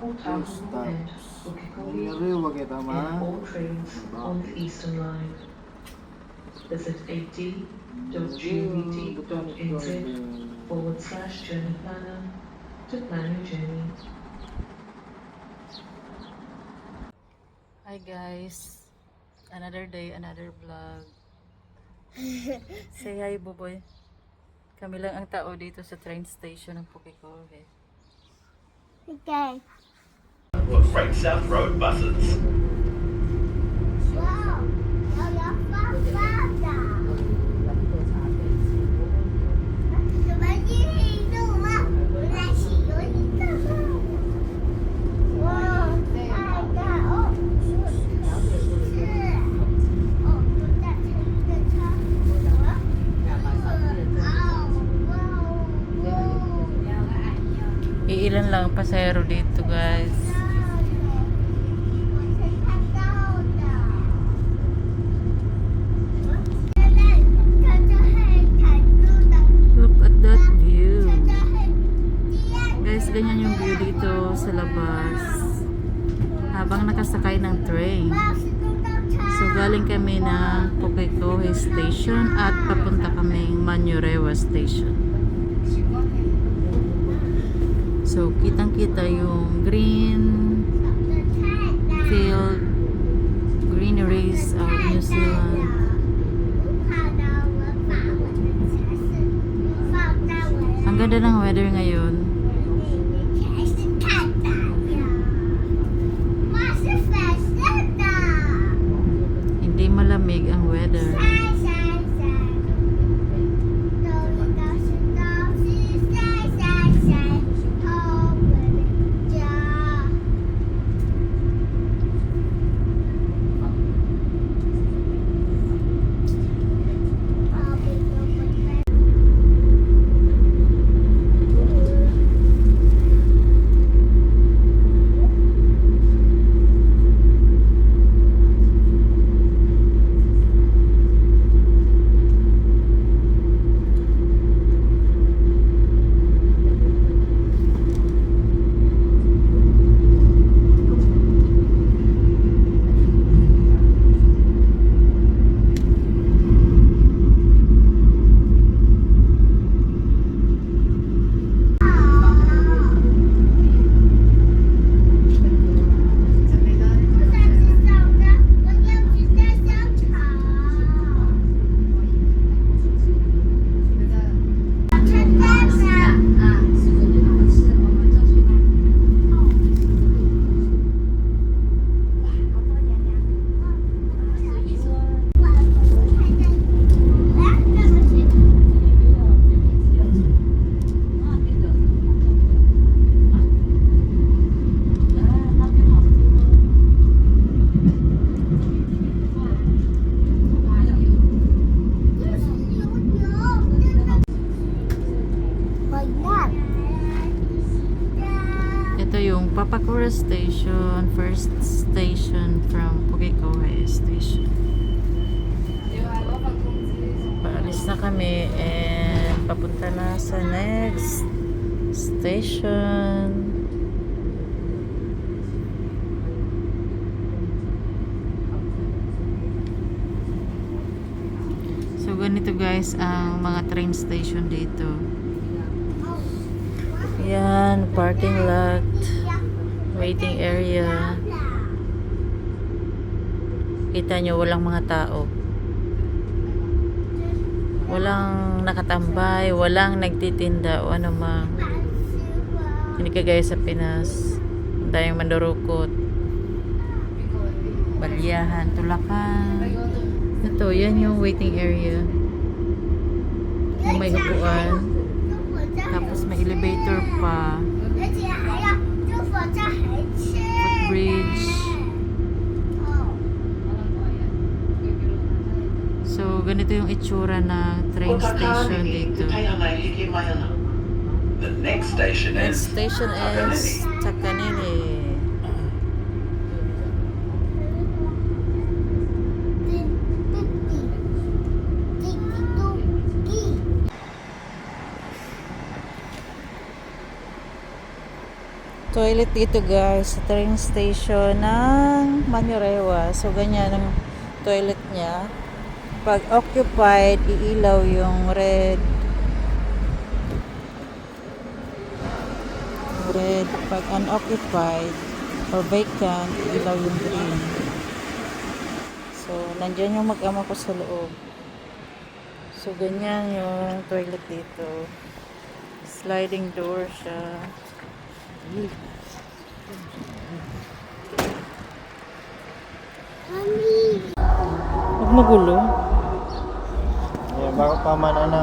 Four stops. Nangyari, wag kita ma. All trains on the Eastern Line. Visit ad.gvt.nz/journey planner to plan your journey. Hi guys, another day, another vlog. Say hi Buboy. Kami lang ang tao dito sa train station ng Pukekohe. Okay. For Great South Road buses. Wow. Iilan lang ang pasahero dito guys. Look at that view. Guys, ganyan yung view dito sa labas. Habang nakasakay ng train. So galing kami ng Pukekohe Station at papunta kaming Manurewa Station. So kitang-kita yung green field, greeneries of New Zealand. Ang ganda ng weather ngayon. Hindi malamig ang weather. Ito yung Papakura Station, first station from Pukekohe Station. Paalis na kami and papunta na sa next station. So ganito guys ang mga train station dito. Yan, parking lot, waiting area. Kita nyo, walang mga tao. Walang nakatambay, walang nagtitinda o ano mang. Hindi kagaya sa Pinas. Ang daming mandurukot. Balyahan, tulakan. Ito, yan yung waiting area. Yung may upuan. Tapos may elevator pa. Footbridge. So, ganito yung itsura ng train station dito. The next station Next station is Takanini. Ito toilet dito guys sa train station ng Manurewa. So ganyan ang toilet niya. Pag occupied, iilaw yung red. Red. Pag unoccupied or vacant, iilaw yung green. So nandyan yung mag-ama ko sa loob. So ganyan yung toilet dito. Sliding door siya. Huwag magulo. Yan, baka pa man ano.